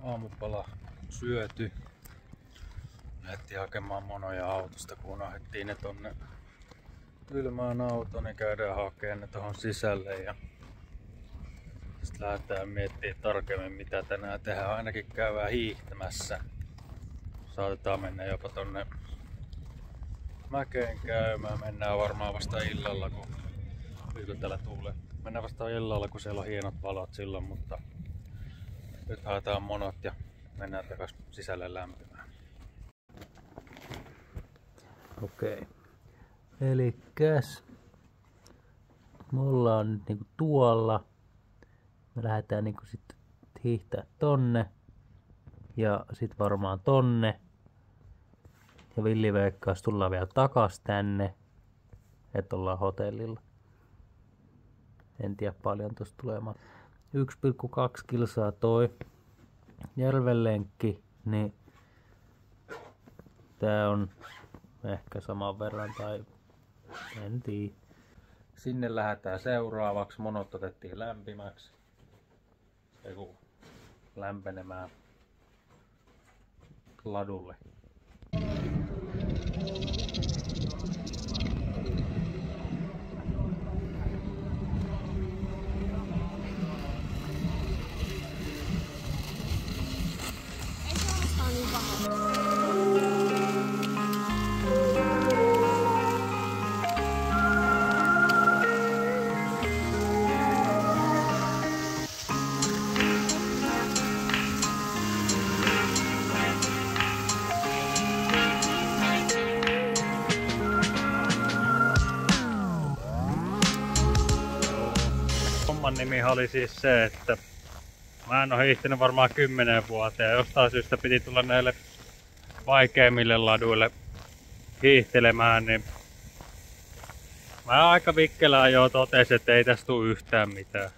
Aamupala syöty. Lähdettiin hakemaan monoja autosta, kun unohdettiin ne tonne kylmään autoon, niin käydään hakemaan ne tohon sisälle ja sitten lähdetään miettimään tarkemmin mitä tänään tehdään. Ainakin käydään hiihtämässä. Saatetaan mennä jopa tonne mäkeen käymään. Mennään varmaan vasta illalla, kun täällä tuulee. Mennään vasta illalla, kun siellä on hienot valot silloin, mutta nyt haetaan monot ja mennään takas sisälle lämpimään. Okei. Elikkäs me ollaan nyt niinku tuolla. Me lähdetään niinku sitten hiihtää tonne. Ja sit varmaan tonne. Ja villiveikkaus tullaan vielä takas tänne. Et ollaan hotellilla. En tiedä paljon tosta tulemaan. 1,2 kilsaa toi järvenlenkki, niin tää on ehkä saman verran tai en tiedä. Sinne lähdetään seuraavaksi. Monot otettiin lämpimäksi. Eiku lämpenemään ladulle. Homman nimi oli siis se, että mä en oo hiihtänyt varmaan 10 vuoteen ja jostain syystä piti tulla näille vaikeimmille laduille hiihtelemään, niin mä aika vikkelään jo totesin, että ei tästä tuu yhtään mitään.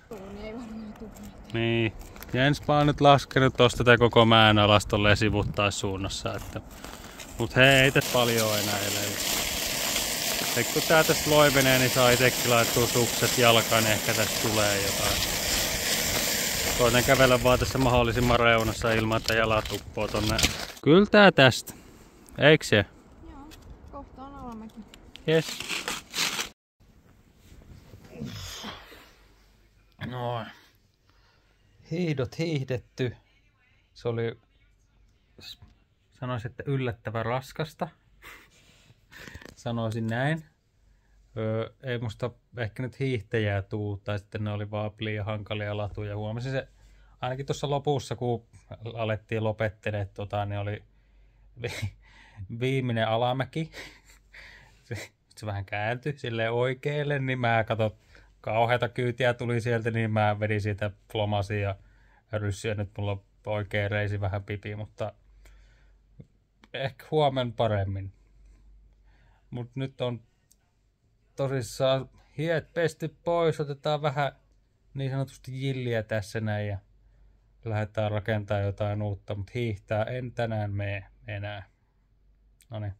Niin. Ja enspä on nyt laskenut tosta tää koko mäen alas tolleen sivuttaissuunnassa, että mut hei, ei tässä paljon enää elellä. Ja kun tää tästä loivenee, niin saa itekin laittua sukset jalkaan, niin ehkä tästä tulee jotain. Koitan kävellä vaan tässä mahdollisimman reunassa ilman, että jalat tuppoo tonne. Kyllä tää tästä. Eikö se? Joo, kohta on alamäki. Jes. Noin. Hiihdot hiihdetty. Se oli, sanoisin, että yllättävän raskasta. Sanoisin näin. Ei musta ehkä nyt hiihtäjää tuu, tai sitten ne oli vaan liian hankalia latuja. Huomasin se ainakin tuossa lopussa, kun alettiin lopettelemaan, niin oli viimeinen alamäki. Se vähän kääntyi silleen oikealle, niin mä katsoin, kauheata kyytiä tuli sieltä, niin mä vedin siitä flomasin ja ryssin, ja nyt mulla on oikea reisi vähän pipi, mutta ehkä huomenna paremmin. Mut nyt on tosissaan hiet pesty pois, otetaan vähän niin sanotusti jilliä tässä näin ja lähdetään rakentamaan jotain uutta, mutta hiihtää en tänään mene enää. Noniin,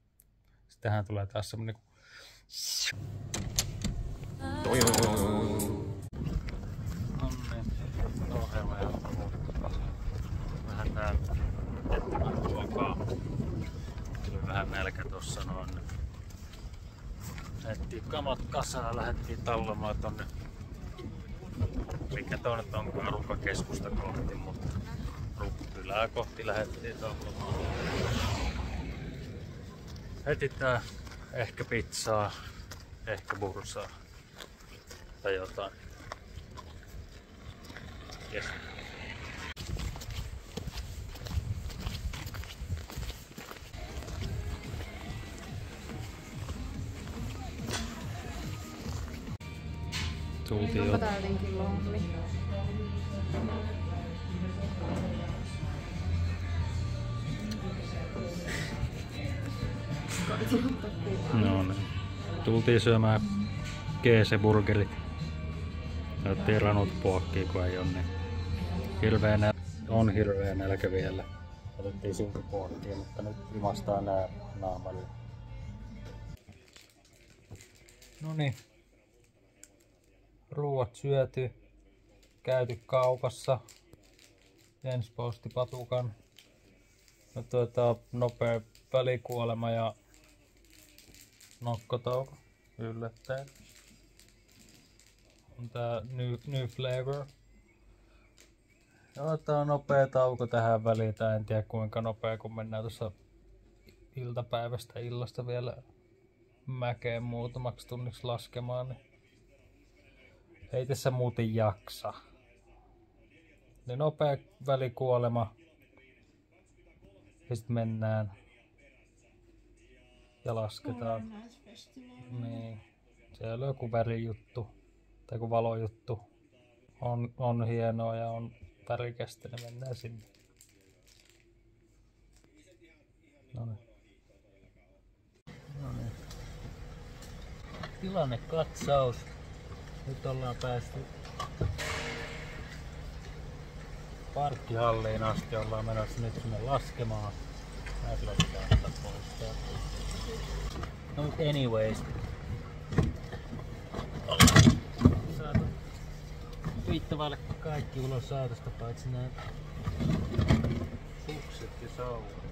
sittenhän tulee taas semmonen ohjelma ja vähän täältä etsimään ruokaa. Tuli vähän nälkä tossa noin. Lähettiin kamat kasaan, lähettiin tallomaan tonne, mikä tonne onkaan Rukkakeskusta kohti, mutta Rukkakylää kohti lähettiin tallomaan. Etsitään ehkä pizzaa, ehkä bursaa tai jotain. Yes. Tultiin jo. Tää jotenkin lonely. No niin. Tultiin syömään GC-burgerit. Otettiin ranut puokkiin, kun ei ole niin hirveä nälkä vielä. Otettiin synkypuokkiin, mutta nyt imastaa nää naamalle. No niin. Ruuat syöty. Käyty kaupassa. Jens posti patukan. No, nopea välikuolema ja nokkotauko yllättäen. On tää new flavor. Joo, tää on nopea tauko tähän väliin. Tää en tiedä kuinka nopea, kun mennään tuossa iltapäivästä illasta vielä mäkeen muutamaksi tunniksi laskemaan. Niin ei tässä muuten jaksa. Niin nopea välikuolema. Ja sit mennään. Ja lasketaan. Niin. Siellä on joku värijuttu. Tai joku valojuttu. On hienoa ja on värikästä, niin mennään sinne. Noniin. Tilannekatsaus. Nyt ollaan päästy parkkihalliin asti. Ollaan menossa nyt sinne laskemaan. Mä kyllä pitää ottaa pois. No mut anyways. Ollaan saatu viittavalle kaikki ulos autosta paitsi nää sukset ja sauvat.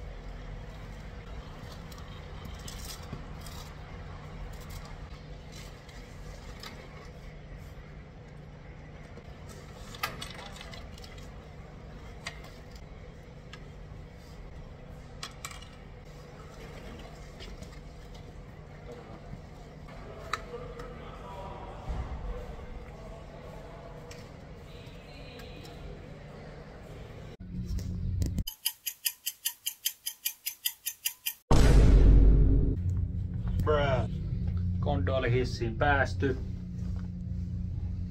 Kondolihissiin päästy.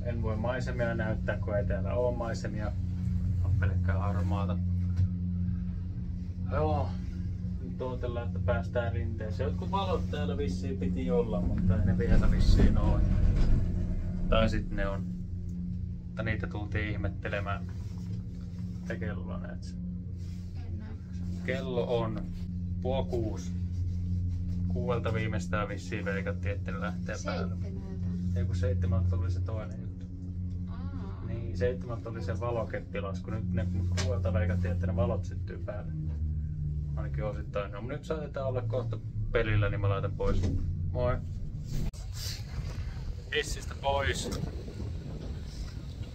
En voi maisemia näyttää, kun ei täällä ole maisemia. On pelkkää harmaata. Joo, nyt odotellaan, että päästään rinteeseen. Jotkut valot täällä vissiin piti olla, mutta ei ne vielä vissiin ole. Tai sitten ne on. Mutta niitä tultiin ihmettelemään. Mitä kello näet? Kello on 5:30. 6 viimeistään vissiin veikattiin, että ne lähtee päälle. Ei kun 7 oli se toinen juttu. Niin, 7 oli se valokeppilasku. Nyt ne 6 veikattiin, että ne valot syttyy päälle. Ainakin osittain. No, nyt saatetaan olla kohta pelillä, niin mä laitan pois. Moi! Hissistä pois.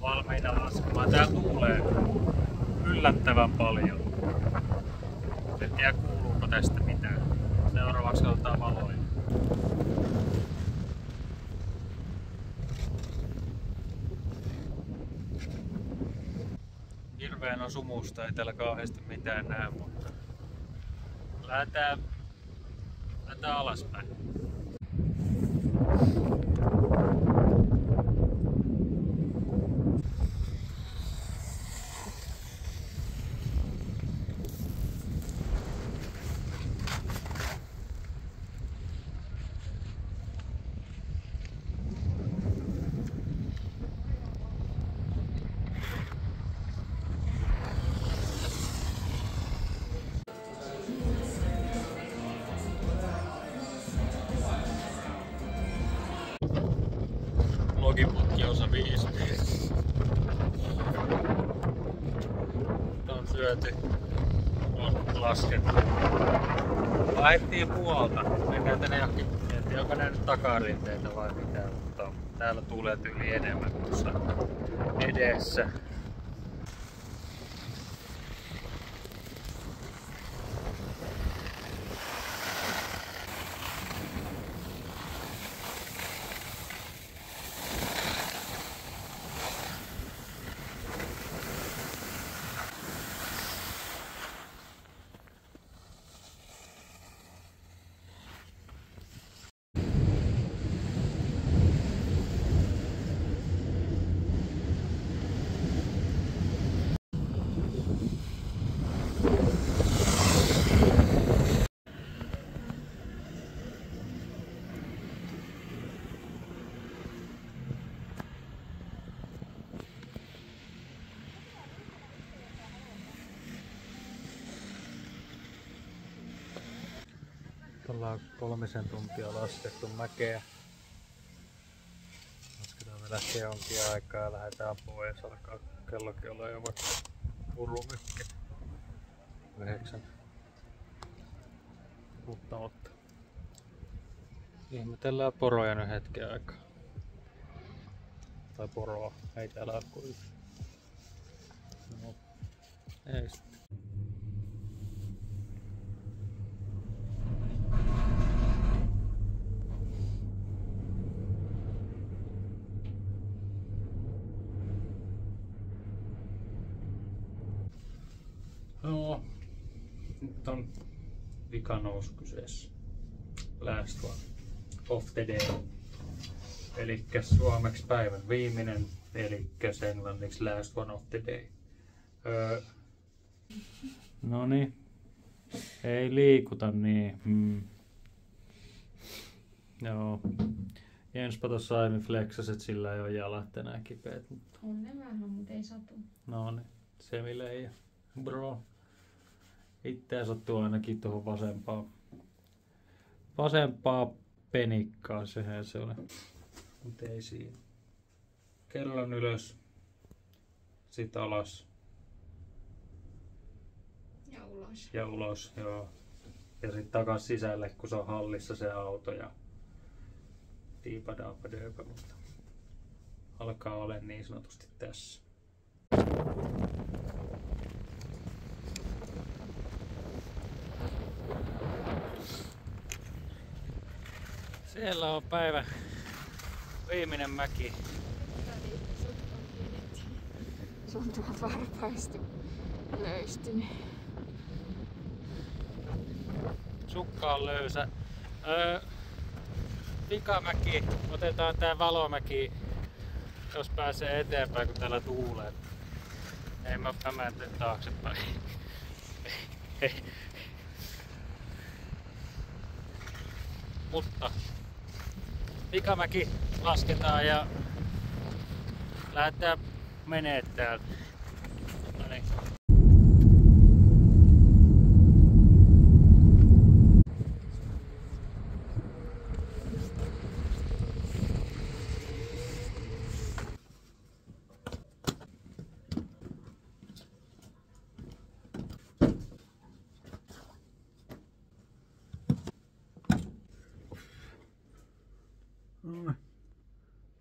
Valmiina laskemaan. Tää tuulee yllättävän paljon. En tiedä kuuluuko tästä mitään. Seuraavaksi katsotaan valoja. Hirveen on sumusta, ei täällä kauheasti mitään näe, mutta lähdetään alaspäin. Logiputki osa 5. On syöty. On laskettu. Lähettiin muualta. Mennään tänne johonkin. En tiedä, onko nää nyt takarinteitä vai mitään, mutta täällä tulee tyyli enemmän kuin tuossa edessä. Ollaan 3 tuntia laskettu mäkeä. Lasketaan vielä jonkin aikaa ja lähdetään pois. Alkaa kellokin olla jo purumykkä. 9. Mutta. Ihmetellään poroja nyt hetken aikaa. Tai poroa, ei täällä ole kuin yksi. No, ei sitten. No, nyt on vikanous kyseessä. Last one of the day. Elikkä suomeksi päivän viimeinen, elikkä englanniksi last one of the day. Noniin. Ei liikuta niin. Joo. Jenspa tossa aiemmin flexasi, että sillä ei ole jalat enää kipeät. Mutta... On ne vähän, mutta ei satu. No niin, se millä ei. Bro. Itseä sattuu ainakin tuohon vasempaa penikkaa, sehän se oli. Mut ei siinä. Kellon ylös. Sit alas. Ja ulos, joo. Ja sit takas sisälle, kun se on hallissa se auto ja diipadaapa, mutta alkaa olla niin sanotusti tässä. Siellä on päivän viimeinen mäki. Sun tuolta varpaistu löystynyt. Sukka on löysä. Vikamäki. Otetaan tää valomäki, jos pääsee eteenpäin, kun täällä tuulee. Ei mä menen taaksepäin. Mutta vikamäki lasketaan ja lähdetään menee täältä. No niin.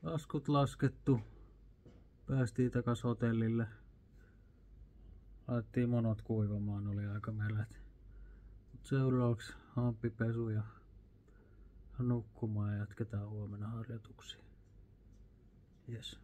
Laskut laskettu. Päästiin takas hotellille. Laitettiin monot kuivamaan, oli aika märät. Seuraavaksi hamppipesu ja nukkumaan ja jatketaan huomenna harjoituksia. Yes.